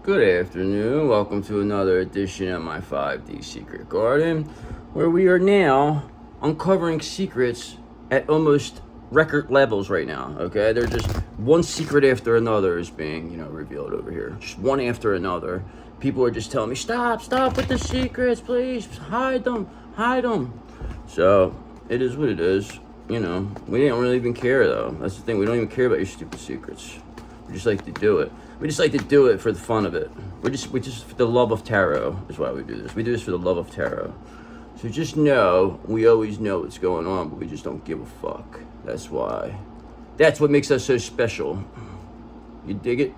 Good afternoon. Welcome to another edition of my 5D Secret Garden, where we are now uncovering secrets at almost record levels right now. Okay, they're just one secret after another is being, revealed over here. Just one after another. People are just telling me, stop with the secrets, please, hide them. So it is what it is. We don't really even care though. That's the thing. We don't even care about your stupid secrets. We just like to do it. We just like to do it for the fun of it. We just for the love of tarot is why we do this. We do this for the love of tarot. So just know, we always know what's going on, but we just don't give a fuck. That's why. That's what makes us so special. You dig it?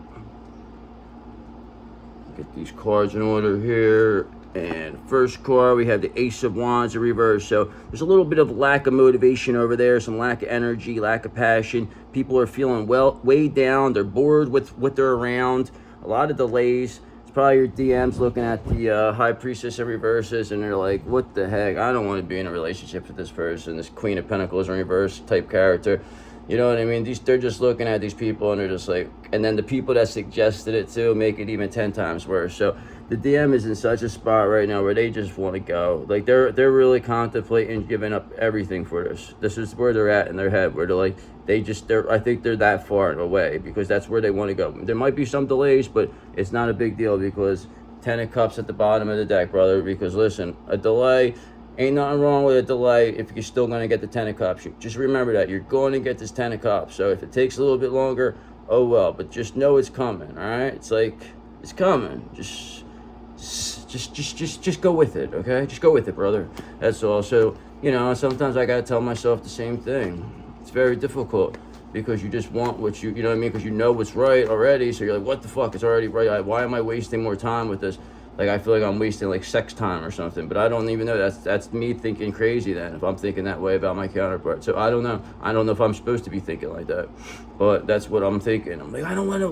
Get these cards in order here. And first card, we have the Ace of Wands in reverse. So there's a little bit of lack of motivation over there, some lack of energy, lack of passion. People are feeling weighed down. They're bored with what they're around. A lot of delays. It's probably your DMs looking at the High Priestess in reverses, and they're like, what the heck? I don't want to be in a relationship with this person, this Queen of Pentacles in reverse type character. You know what I mean? They're just looking at these people, and they're just like, and then the people that suggested it too make it even 10 times worse. So the DM is in such a spot right now where they just want to go. Like they're really contemplating giving up everything for this. This is where they're at in their head, where they're like, I think they're that far away because that's where they want to go. There might be some delays, but it's not a big deal because 10 of Cups at the bottom of the deck, brother. Because listen, a delay, ain't nothing wrong with a delay if you're still going to get the 10 of Cups. Just remember that. You're going to get this 10 of Cups. So if it takes a little bit longer, oh well. But just know it's coming, all right? It's like, it's coming. Just go with it, okay? Just go with it, brother. That's all. So, sometimes I got to tell myself the same thing. It's very difficult because you just want what you know what I mean? Because you know what's right already. So you're like, what the fuck? It's already right. Why am I wasting more time with this? Like, I feel like I'm wasting, like, sex time or something. But I don't even know. That's me thinking crazy then, if I'm thinking that way about my counterpart. So I don't know. I don't know if I'm supposed to be thinking like that. But that's what I'm thinking. I'm like, I want to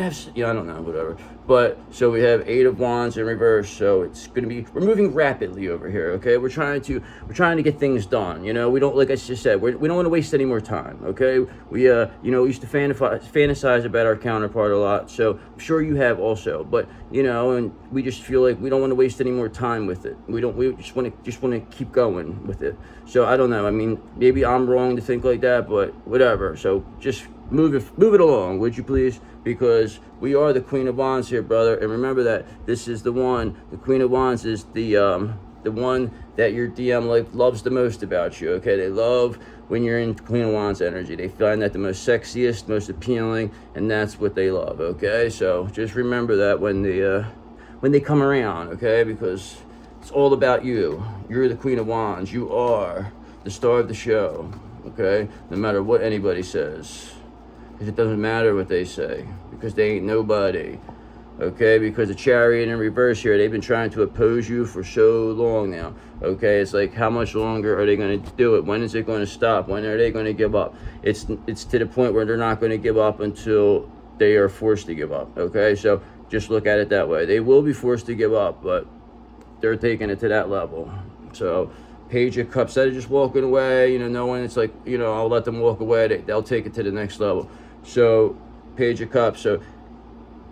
have, I don't know, whatever. But, so we have 8 of Wands in reverse. So it's going to be, we're moving rapidly over here, okay? We're trying to get things done, we don't, like I just said, we don't want to waste any more time, okay? We, used to fantasize about our counterpart a lot. So I'm sure you have also. But, and we just feel like we don't want to waste any more time with it. We just want to keep going with it. So I don't know. I mean, maybe I'm wrong to think like that, but whatever. So just move it along, would you please? Because we are the Queen of Wands here, brother. And remember that this is the Queen of Wands is the one that your DM loves the most about you, okay? They love when you're in Queen of Wands energy. They find that the most sexiest, most appealing, and that's what they love, okay? So just remember that when they come around, okay? Because it's all about you. You're the Queen of Wands. You are the star of the show, okay? No matter what anybody says. Because it doesn't matter what they say. Because they ain't nobody. Okay? Because the Chariot in reverse here, they've been trying to oppose you for so long now. Okay? It's like, how much longer are they going to do it? When is it going to stop? When are they going to give up? It's to the point where they're not going to give up until they are forced to give up. Okay? So just look at it that way. They will be forced to give up, but they're taking it to that level. So Page of Cups, instead of just walking away, knowing it's like, I'll let them walk away, they'll take it to the next level. So Page of Cups. So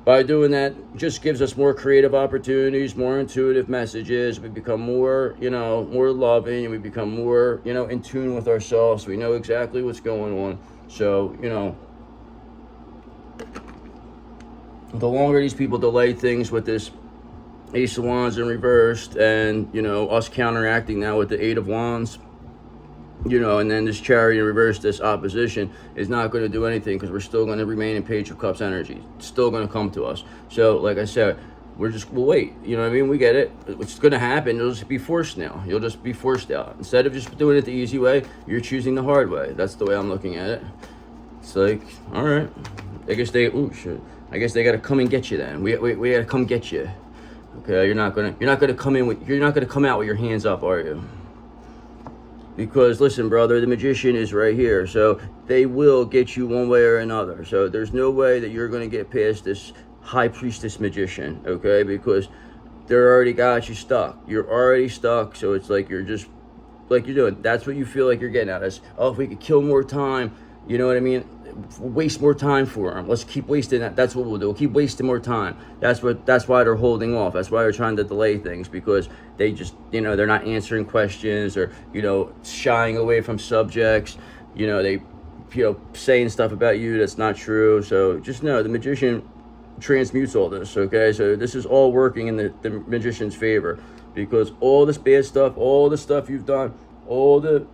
by doing that, just gives us more creative opportunities, more intuitive messages. We become more, more loving, and we become more, in tune with ourselves. We know exactly what's going on. So, the longer these people delay things with this Ace of Wands in reversed and, us counteracting now with the 8 of Wands, and then this Chariot in reverse, this opposition is not going to do anything because we're still going to remain in Page of Cups energy. It's still going to come to us. So, like I said, we'll wait. You know what I mean? We get it. It's going to happen. You'll just be forced now. You'll just be forced out. Instead of just doing it the easy way, you're choosing the hard way. That's the way I'm looking at it. It's like, all right. I guess they got to come and get you then. We got to come get you. Okay, you're not gonna come out with your hands up, are you? Because listen, brother, the Magician is right here, so they will get you one way or another. So there's no way that you're gonna get past this High Priestess Magician, okay? Because they're already got you stuck. You're already stuck, so it's like you're just like you're doing. That's what you feel like you're getting at. Is, oh, if we could kill more time, you know what I mean? waste more time for them. Let's keep wasting that. That's what we'll do. We'll keep wasting more time. That's why they're holding off. That's why they're trying to delay things, because they just, they're not answering questions, or, shying away from subjects. They, saying stuff about you that's not true. So just know the magician transmutes all this, okay? So this is all working in the magician's favor, because all this bad stuff, all the stuff you've done, all the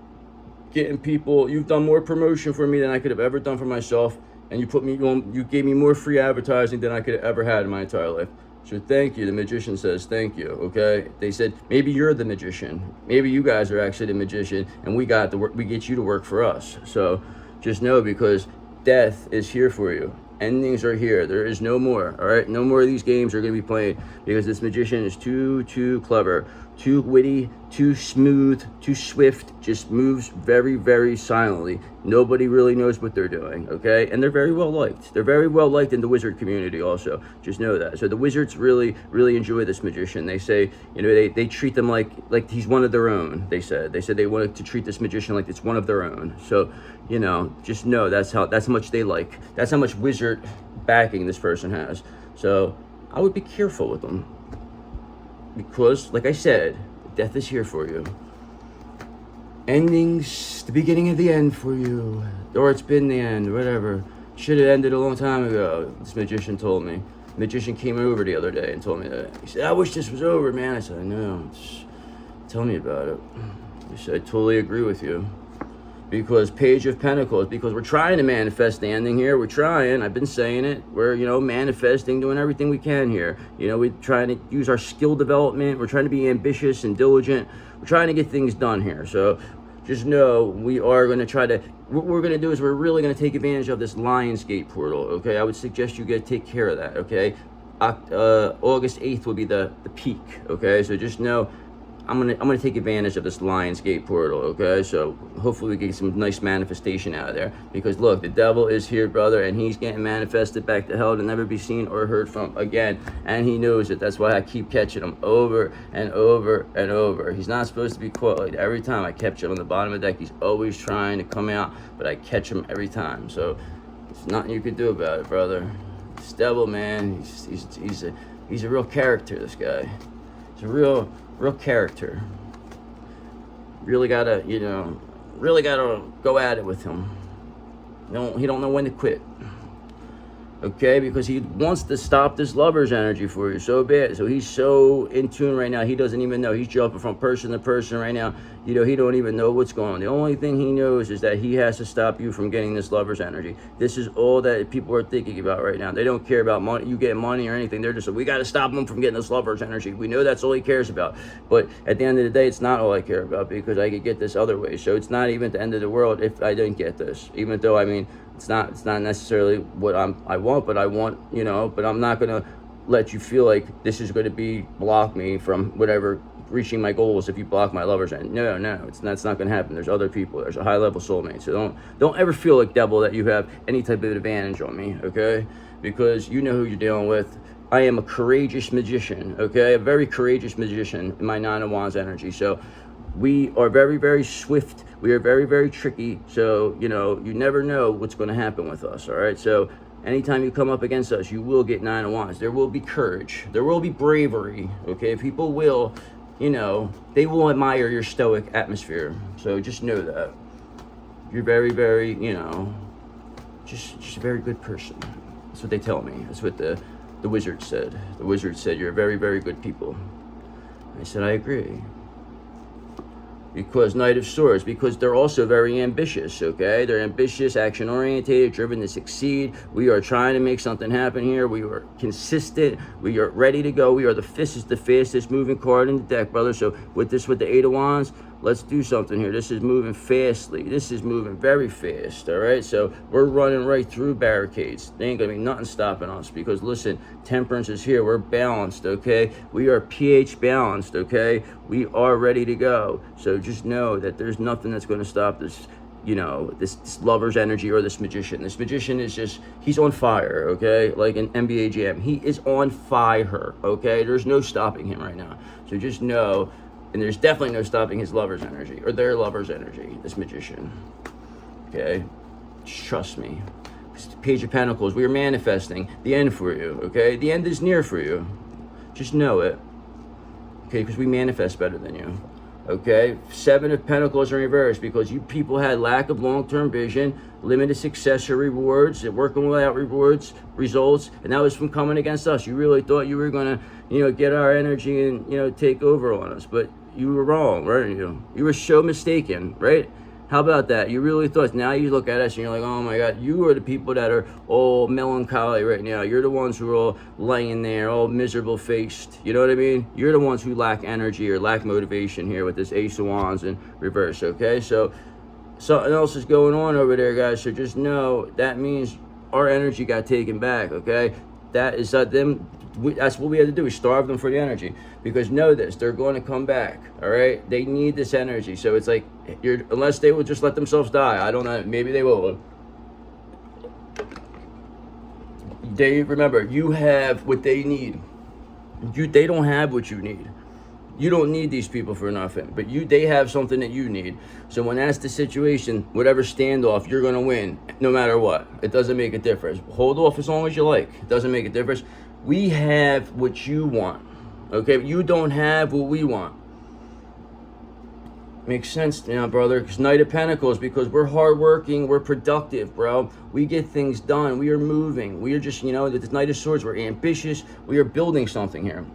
getting people, you've done more promotion for me than I could have ever done for myself, and you gave me more free advertising than I could have ever had in my entire life. So thank you. The magician says thank you, okay? They said maybe you're the magician, maybe you guys are actually the magician, and we get you to work for us. So just know, because death is here for you. Endings are here. There is no more. All right, no more of these games are going to be played, because this magician is too clever, too witty, too smooth, too swift. Just moves very, very silently. Nobody really knows what they're doing. Okay, and they're very well liked. They're very well liked in the wizard community also. Just know that. So the wizards really enjoy this magician. They say, they treat them like he's one of their own. They said they wanted to treat this magician like it's one of their own. So just know that's how much they like. That's how much wizard backing this person has. So I would be careful with them, because, like I said, death is here for you. Endings, the beginning of the end for you, or it's been the end, whatever. Should have ended a long time ago. This magician told me. The magician came over the other day and told me that. He said, "I wish this was over, man." I said, "I know. Tell me about it." He said, "I totally agree with you." Because Page of Pentacles, because we're trying to manifest the ending here. We're trying. I've been saying it. We're, manifesting, doing everything we can here. We're trying to use our skill development. We're trying to be ambitious and diligent. We're trying to get things done here. So just know we are going to try to, what we're going to do is we're really going to take advantage of this Lionsgate portal, okay? I would suggest you take care of that, okay? August 8th will be the peak, okay? So just know I'm gonna take advantage of this Lionsgate portal, okay? So hopefully we get some nice manifestation out of there, because look, the devil is here, brother, and he's getting manifested back to hell to never be seen or heard from again, and he knows it. That's why I keep catching him over and over and over. He's not supposed to be caught. Like, every time I catch him on the bottom of the deck, he's always trying to come out, but I catch him every time. So there's nothing you can do about it, brother. This devil, man, he's a real character. This guy, he's a real character. Really gotta go at it with him. He don't know when to quit. Okay, because he wants to stop this lover's energy for you so bad. So he's so in tune right now, he doesn't even know. He's jumping from person to person right now. He don't even know what's going on. The only thing he knows is that he has to stop you from getting this lover's energy. This is all that people are thinking about right now. They don't care about money, you getting money or anything. They're just like, we got to stop him from getting this lover's energy. We know that's all he cares about. But at the end of the day, it's not all I care about, because I could get this other way. So it's not even the end of the world if I didn't get this. Even though, it's not necessarily what I want, but I want, but I'm not going to let you feel like this is going to block me from whatever, reaching my goals if you block my lovers. And no, that's not going to happen. There's other people. There's a high level soulmate. So don't ever feel like, devil, that you have any type of advantage on me, okay? Because you know who you're dealing with. I am a courageous magician, okay? A very courageous magician in my Nine of Wands energy. So we are very, very swift. We are very, very tricky. So, you never know what's going to happen with us, all right? So anytime you come up against us, you will get Nine of Wands. There will be courage. There will be bravery, okay? People will, they will admire your stoic atmosphere. So just know that. You're very, very, just a very good person. That's what they tell me. That's what the wizard said. The wizard said, you're very, very good people. I said, I agree. Because Knight of Swords, because they're also very ambitious, okay? They're ambitious, action-oriented, driven to succeed. We are trying to make something happen here. We are consistent. We are ready to go. We are the fastest moving card in the deck, brother. So with the Eight of Wands, let's do something here. This is moving fastly. This is moving very fast, all right? So we're running right through barricades. There ain't gonna be nothing stopping us, because listen, Temperance is here. We're balanced, okay? We are pH balanced, okay? We are ready to go. So just know that there's nothing that's gonna stop this, this lover's energy or this magician. This magician is he's on fire, okay? Like an NBA Jam. He is on fire, okay? There's no stopping him right now. So just know. And there's definitely no stopping his lover's energy, or their lover's energy, this magician, okay? Just trust me. Page of Pentacles, we are manifesting the end for you, okay? The end is near for you. Just know it, okay? Because we manifest better than you, okay? Seven of Pentacles in reverse, because you people had lack of long-term vision, limited success or rewards, working without results, and that was from coming against us. You really thought you were gonna, get our energy and, take over on us, but you were wrong, weren't you? You were so mistaken, right? How about that? You really thought, now you look at us and you're like, oh my God, you are the people that are all melancholy right now. You're the ones who are all laying there, all miserable faced. You know what I mean? You're the ones who lack energy or lack motivation here with this Ace of Wands in reverse, okay? So something else is going on over there, guys. So just know that means our energy got taken back, okay? That is them. That's what we had to do. We starve them for the energy, because know this, they're going to come back. All right, they need this energy. So it's like, unless they will just let themselves die. I don't know. Maybe they will. Remember, you have what they need. They don't have what you need. You don't need these people for nothing, but they have something that you need. So when that's the situation, whatever standoff, you're gonna win no matter what. It doesn't make a difference. Hold off as long as you like. It doesn't make a difference. We have what you want, okay? But you don't have what we want. Makes sense now, brother, because Knight of Pentacles, because we're hardworking, we're productive, bro. We get things done. We are moving. We are just, the Knight of Swords, we're ambitious. We are building something here.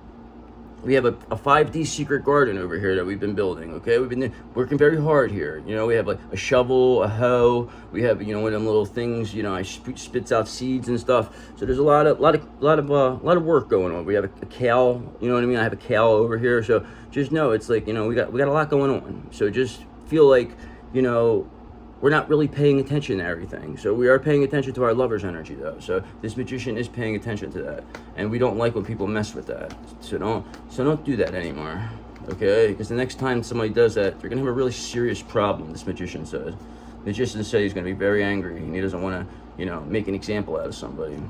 We have a 5D secret garden over here that we've been building, okay? We've been working very hard here. We have like a shovel, a hoe. We have, one of them little things, I spits out seeds and stuff. So there's a lot of work going on. We have a kale, you know what I mean? I have a kale over here. So just know it's like, we got a lot going on. So just feel like, we're not really paying attention to everything. So we are paying attention to our lover's energy, though. So this magician is paying attention to that, and we don't like when people mess with that. So don't do that anymore, okay? Because the next time somebody does that, they're gonna have a really serious problem. This magician says. Magician said he's gonna be very angry, and he doesn't want to, make an example out of somebody.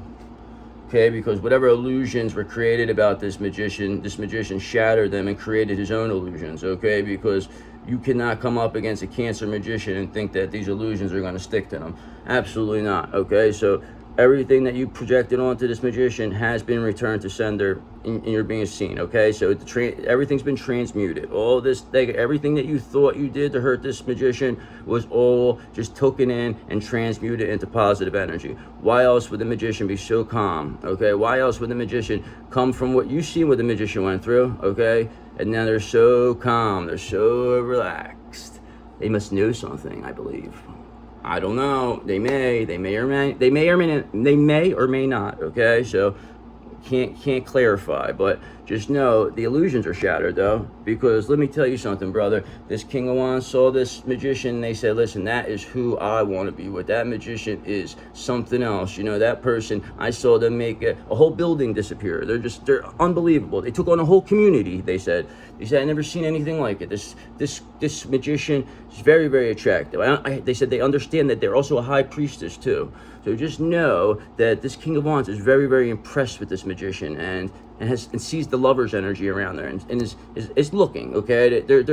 Okay, because whatever illusions were created about this magician shattered them and created his own illusions, okay? Because you cannot come up against a Cancer magician and think that these illusions are going to stick to them. Absolutely not, okay? So everything that you projected onto this magician has been returned to sender, and you're being seen, okay? So everything's been transmuted. All this, everything that you thought you did to hurt this magician was all just taken in and transmuted into positive energy. Why else would the magician be so calm, okay? Why else would the magician come from what you see what the magician went through, okay? And now they're so calm, they're so relaxed. They must know something, I believe. I don't know. They may or may not. Okay, so can't clarify, but just know the illusions are shattered, though. Because let me tell you something, brother. This King of Wands saw this magician, and they said, "Listen, that is who I want to be with. That magician is something else. That person. I saw them make a whole building disappear. They're unbelievable. They took on a whole community." They said, "I've never seen anything like it. This magician is very, very attractive." They said they understand that they're also a high priestess too. So just know that this King of Wands is very, very impressed with this magician and sees the lover's energy around there and is looking, okay? They're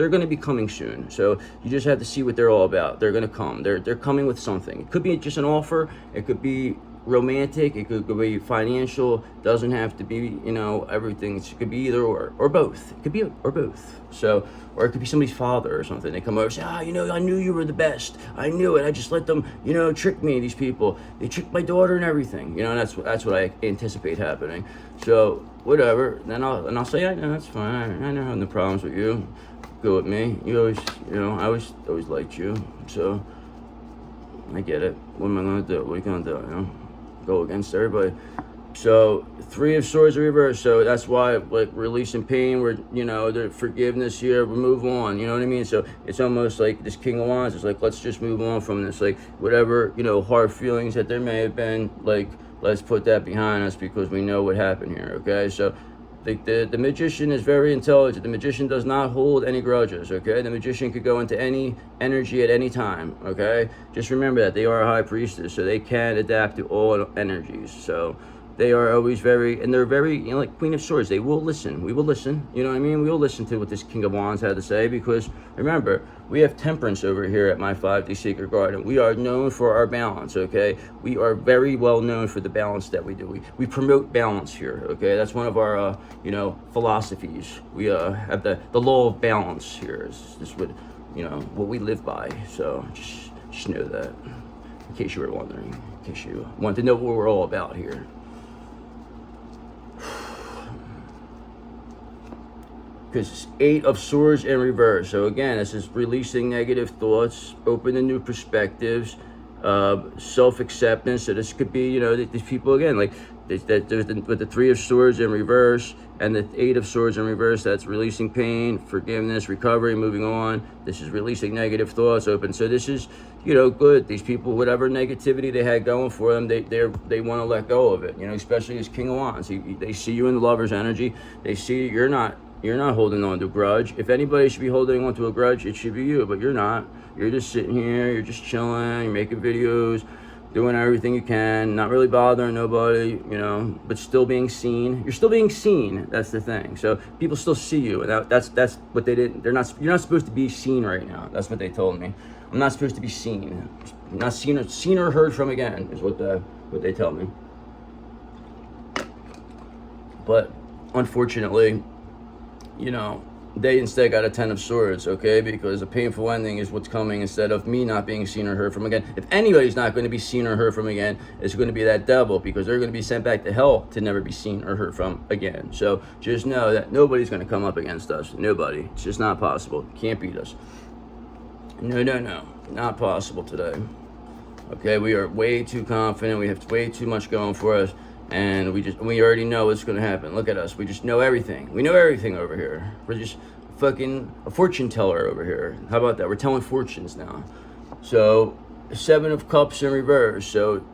going to be coming soon. So you just have to see what they're all about. They're going to come. They're coming with something. It could be just an offer. It could be romantic. It could be financial. Doesn't have to be, everything. It could be either or both. It could be or both. So, or it could be somebody's father or something. They come over and say, I knew you were the best. I knew it. I just let them, trick me. These people, they tricked my daughter and everything. That's what I anticipate happening. So whatever. Then I'll say, yeah, that's fine. I never have no problems with you. Go with me. You always, I always liked you. So I get it. What am I gonna do? What are you gonna do? Go against everybody. So 3 of Swords in reverse. So that's why, like, releasing pain, the forgiveness here, we move on. You know what I mean? So it's almost like this King of Wands. It's like, let's just move on from this. Like, whatever, hard feelings that there may have been, like, let's put that behind us because we know what happened here. Okay, so the magician is very intelligent. The magician does not hold any grudges, okay? The magician could go into any energy at any time, okay? Just remember that they are a high priestess, so they can adapt to all energies. So they are always very, and they're very, you know, like Queen of Swords. They will listen. We will listen. You know what I mean? We will listen to what this King of Wands had to say, because remember, we have temperance over here at my 5D Sacred Garden. We are known for our balance, okay? We are very well known for the balance that we do. We promote balance here, okay? That's one of our, you know, philosophies. We have the law of balance here. Is what, you know, what we live by. So just know that, in case you were wondering, in case you want to know what we're all about here. Because 8 of Swords in reverse. So again, this is releasing negative thoughts, open to new perspectives, self-acceptance. So this could be, you know, these people again, like with the 3 of Swords in reverse and the 8 of Swords in reverse, that's releasing pain, forgiveness, recovery, moving on. This is releasing negative thoughts, open. So this is, you know, good. These people, whatever negativity they had going for them, they want to let go of it. You know, especially as King of Wands, they see you in the Lover's energy. They see you're not holding on to a grudge. If anybody should be holding on to a grudge, it should be you, but you're not. You're just sitting here, you're just chilling, you're making videos, doing everything you can, not really bothering nobody, you know, but still being seen. You're still being seen, that's the thing. So people still see you, and that's what they didn't, you're not supposed to be seen right now. That's what they told me. I'm not supposed to be seen. I'm not seen or heard from again, is what they tell me. But unfortunately, you know, they instead got a 10 of Swords, okay? Because a painful ending is what's coming instead of me not being seen or heard from again. If anybody's not going to be seen or heard from again, it's going to be that devil, because they're going to be sent back to hell to never be seen or heard from again. So just know that nobody's going to come up against us. Nobody. It's just not possible. Can't beat us. No. Not possible today. Okay? We are way too confident. We have way too much going for us. And we already know what's going to happen. Look at us. We just know everything. We know everything over here. We're just fucking a fortune teller over here. How about that? We're telling fortunes now. So 7 of Cups in reverse. So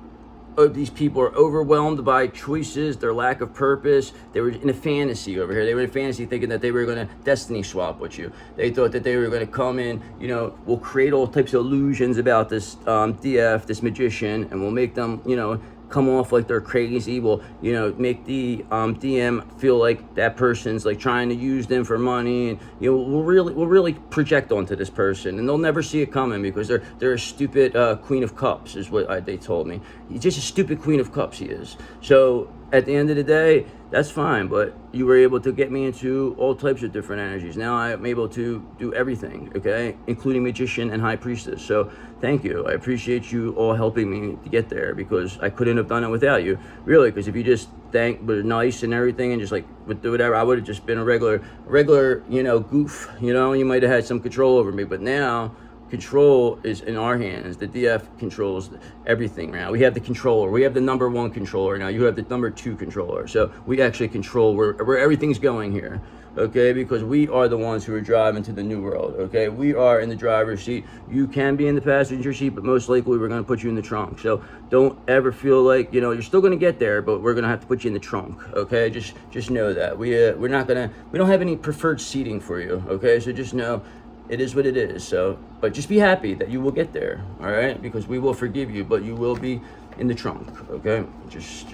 these people are overwhelmed by choices, their lack of purpose. They were in a fantasy over here. They were in a fantasy thinking that they were going to destiny swap with you. They thought that they were going to come in, you know, we'll create all types of illusions about this DF, this magician, and we'll make them, you know, come off like they're crazy. We'll, you know, make the DM feel like that person's like trying to use them for money, and you know, we'll really project onto this person, and they'll never see it coming, because they're a stupid Queen of Cups, is what they told me. He's just a stupid Queen of Cups, he is. So at the end of the day, that's fine, but you were able to get me into all types of different energies. Now I'm able to do everything, okay, including Magician and High Priestess. So thank you. I appreciate you all helping me to get there, because I couldn't have done it without you, really. Because if you just were nice and everything and just like would do whatever, I would have just been a regular, you know, goof. You know, you might have had some control over me, but now control is in our hands. The DF controls everything now. We have the controller. We have the number 1 controller now. You have the number 2 controller. So we actually control where everything's going here, okay? Because we are the ones who are driving to the new world, okay? We are in the driver's seat. You can be in the passenger seat, but most likely we're going to put you in the trunk. So don't ever feel like, you know, you're still going to get there, but we're going to have to put you in the trunk, okay? Just know that. We don't have any preferred seating for you, okay? So just know it is what it is. So, but just be happy that you will get there, all right? Because we will forgive you, but you will be in the trunk, okay? Just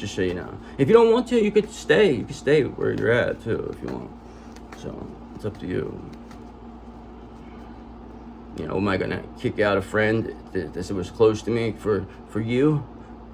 so you know. If you don't want to, you could stay. You could stay where you're at too, if you want. So it's up to you. You know, am I gonna kick out a friend that was close to me for you,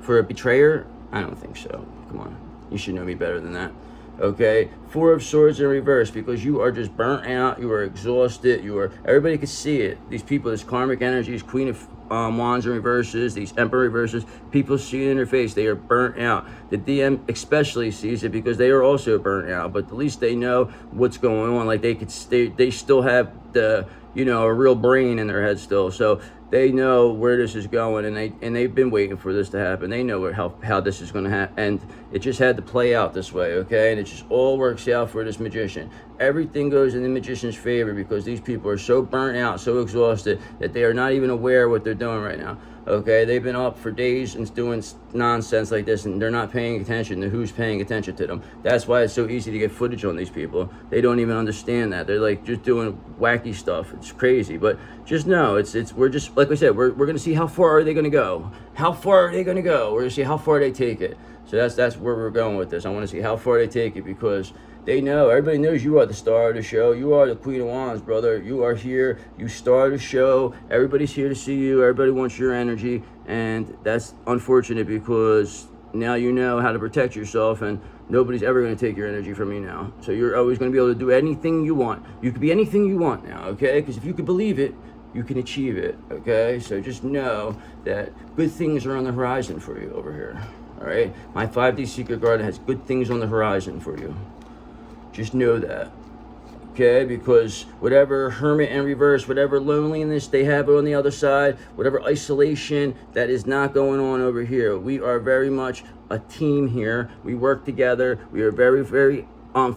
for a betrayer? I don't think so. Come on, you should know me better than that. Okay, 4 of Swords in reverse, because you are just burnt out, you are exhausted, everybody can see it. These people, this karmic energies, Queen of Wands in reverses, these Emperor reverses, people see it in their face. They are burnt out. The DM especially sees it, because they are also burnt out, but at least they know what's going on. Like they still have the, you know, a real brain in their head still. So they know where this is going, and they've been waiting for this to happen. They know how this is going to happen, and it just had to play out this way, okay? And it just all works out for this magician. Everything goes in the magician's favor, because these people are so burnt out, so exhausted, that they are not even aware of what they're doing right now. Okay, they've been up for days and doing nonsense like this, and they're not paying attention to who's paying attention to them. That's why it's so easy to get footage on these people. They don't even understand that. They're like just doing wacky stuff. It's crazy, but just know we're just, like I said, we're gonna see how far are they gonna go. how far are they going to go? We're going to see how far they take it. So that's where we're going with this. I want to see how far they take it, because they know, everybody knows you are the star of the show. You are the Queen of Wands, brother. You are here. You star the show. Everybody's here to see you. Everybody wants your energy. And that's unfortunate, because now you know how to protect yourself, and nobody's ever going to take your energy from you now. So you're always going to be able to do anything you want. You could be anything you want now, okay? Because if you can believe it, you can achieve it, okay? So just know that good things are on the horizon for you over here, all right? My 5D Secret Garden has good things on the horizon for you. Just know that, okay? Because whatever hermit in reverse, whatever loneliness they have on the other side, whatever isolation that is not going on over here, we are very much a team here. We work together. We are very, very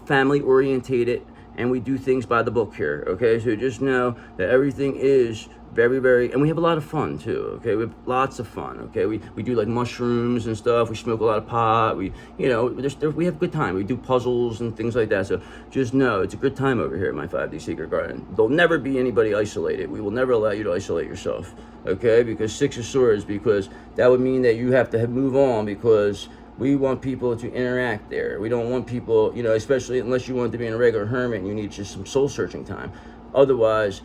family orientated, and we do things by the book here, okay? So just know that everything is very, very, and we have a lot of fun too, okay? We have lots of fun, okay? We do like mushrooms and stuff. We smoke a lot of pot. We, you know, we have a good time. We do puzzles and things like that. So just know it's a good time over here at my 5D Secret Garden. There'll never be anybody isolated. We will never allow you to isolate yourself, okay? Because 6 of Swords, because that would mean that you have to move on, because we want people to interact there. We don't want people, you know, especially unless you want to be a regular hermit and you need just some soul searching time. Otherwise,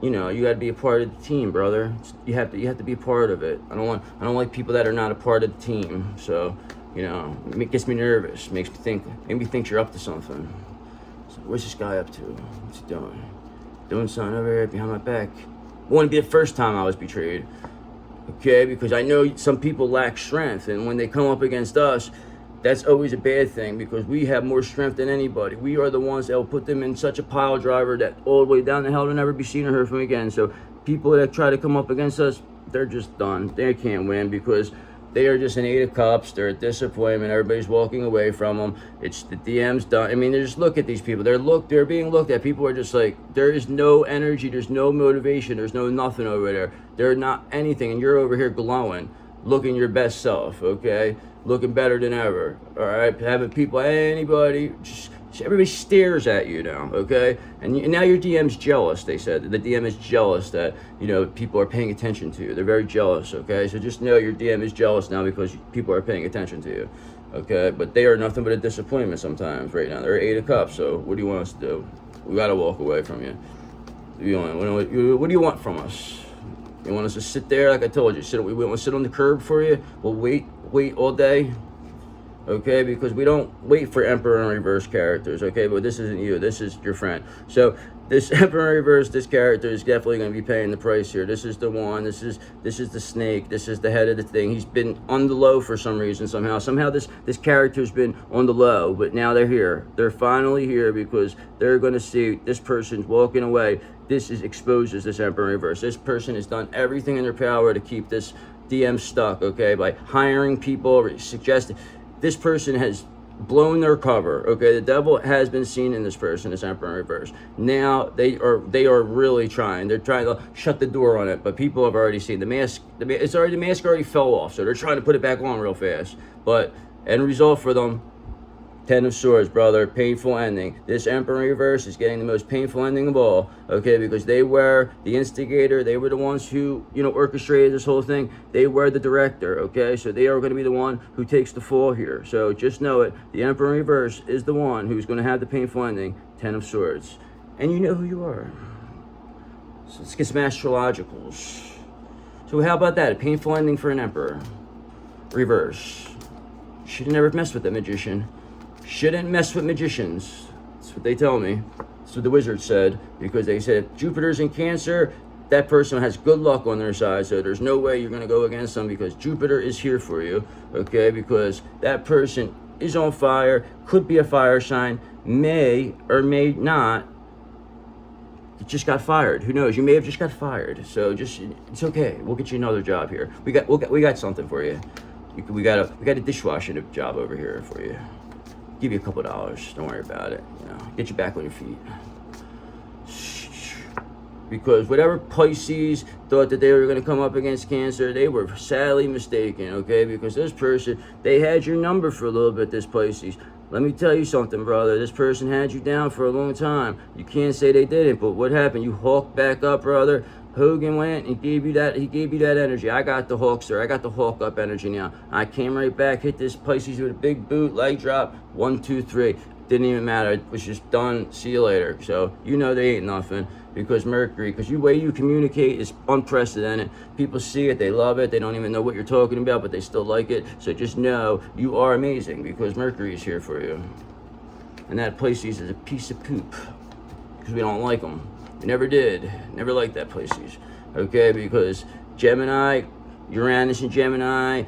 you know, you got to be a part of the team, brother. You have to be a part of it. I don't like people that are not a part of the team. So, you know, it gets me nervous. Makes me think you're up to something. So what's this guy up to? What's he doing? Doing something over here behind my back. It wouldn't be the first time I was betrayed. Okay, because I know some people lack strength, and when they come up against us, that's always a bad thing, because we have more strength than anybody. We are the ones that will put them in such a pile driver that all the way down the hell to never be seen or heard from again. So people that try to come up against us, they're just done. They can't win, because they are just an 8 of Cups. They're a disappointment. Everybody's walking away from them. It's the DM's done. I mean, just look at these people. They're being looked at. People are just like, there is no energy. There's no motivation. There's no nothing over there. They're not anything. And you're over here glowing, looking your best self, okay? Looking better than ever, all right? Having people, anybody, just everybody stares at you now, okay? And now your DM's jealous, they said. The DM is jealous that, you know, people are paying attention to you. They're very jealous, okay? So just know your DM is jealous now because people are paying attention to you, okay? But they are nothing but a disappointment sometimes right now. They're 8 of Cups, so what do you want us to do? We gotta walk away from you. What do you want from us? You want us to sit there, like I told you, we want to sit on the curb for you? We'll wait all day, okay? Because we don't wait for Emperor in reverse characters, okay? But this isn't you, this is your friend. So this Emperor in reverse, this character is definitely going to be paying the price here. This is the one, this is the snake, this is the head of the thing. He's been on the low for some reason, somehow this character's been on the low, but now they're here. They're finally here, because they're going to see this person's walking away. This exposes this Emperor in reverse. This person has done everything in their power to keep this DM stuck, okay, by hiring people, suggesting. This person has blown their cover, okay? The devil has been seen in this person, this Emperor in reverse. Now they are really trying. They're trying to shut the door on it, but people have already seen the mask. The mask already fell off, so they're trying to put it back on real fast. But end result for them, 10 of Swords, brother, painful ending. This Emperor in reverse is getting the most painful ending of all, okay? Because they were the instigator. They were the ones who, you know, orchestrated this whole thing. They were the director, okay? So they are going to be the one who takes the fall here. So just know it. The Emperor in reverse is the one who's going to have the painful ending, 10 of Swords. And you know who you are. So let's get some astrologicals. So how about that? A painful ending for an Emperor. Reverse. Should have never messed with that magician. Shouldn't mess with magicians. That's what they tell me. That's what the wizard said. Because they said if Jupiter's in Cancer, that person has good luck on their side. So there's no way you're going to go against them, because Jupiter is here for you. Okay? Because that person is on fire. Could be a fire sign. May or may not. It just got fired. Who knows? You may have just got fired. So it's okay. We'll get you another job here. We got something for you. We got a dishwashing job over here for you. Give you a couple dollars. Don't worry about it. You know, get you back on your feet. Because whatever Pisces thought that they were going to come up against Cancer, they were sadly mistaken, okay? Because this person, they had your number for a little bit, this Pisces. Let me tell you something, brother. This person had you down for a long time. You can't say they didn't, but what happened? You hawked back up, brother. Hogan went and gave you that. He gave you that energy. I got the Hulkster. I got the Hulk up energy now. I came right back, hit this Pisces with a big boot, leg drop, 1, 2, 3. Didn't even matter. It was just done. See you later. So you know they ain't nothing, because Mercury, because the way you communicate is unprecedented. People see it, they love it, they don't even know what you're talking about, but they still like it. So just know you are amazing, because Mercury is here for you. And that Pisces is a piece of poop, because we don't like them. We never did. Never liked that Pisces. Okay, because Gemini, Uranus in Gemini,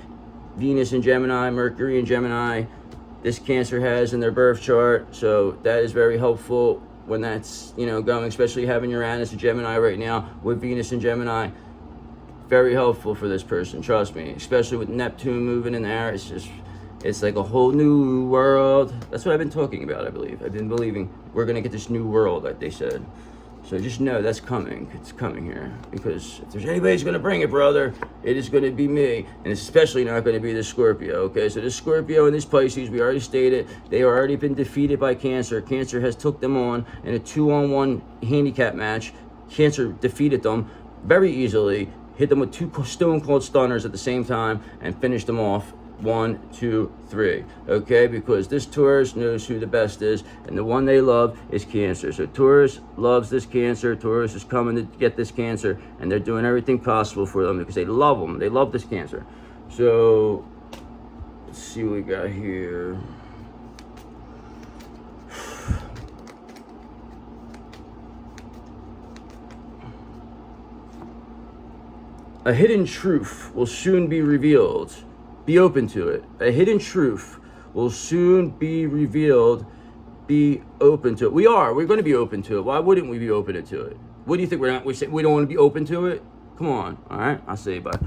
Venus in Gemini, Mercury in Gemini, this Cancer has in their birth chart. So that is very helpful when that's, going, especially having Uranus in Gemini right now with Venus in Gemini. Very helpful for this person, trust me. Especially with Neptune moving in there. It's like a whole new world. That's what I've been talking about, I believe. I've been believing we're going to get this new world, like they said. So just know that's coming. It's coming here. Because if there's anybody who's going to bring it, brother, it is going to be me. And it's especially not going to be the Scorpio, okay? So this Scorpio and this Pisces, we already stated, they have already been defeated by Cancer. Cancer has took them on in a 2-on-1 handicap match. Cancer defeated them very easily, hit them with 2 stone cold stunners at the same time, and finished them off 1, 2, 3. Okay, because this Taurus knows who the best is, and the one they love is Cancer. So Taurus loves this Cancer. Taurus is coming to get this Cancer, and they're doing everything possible for them because they love them. They love this Cancer. So let's see what we got here. A hidden truth will soon be revealed. Be open to it. A hidden truth will soon be revealed. Be open to it. We're going to be open to it. Why wouldn't we be open to it? What do you think? We say we don't want to be open to it? Come on. All right. I'll say bye.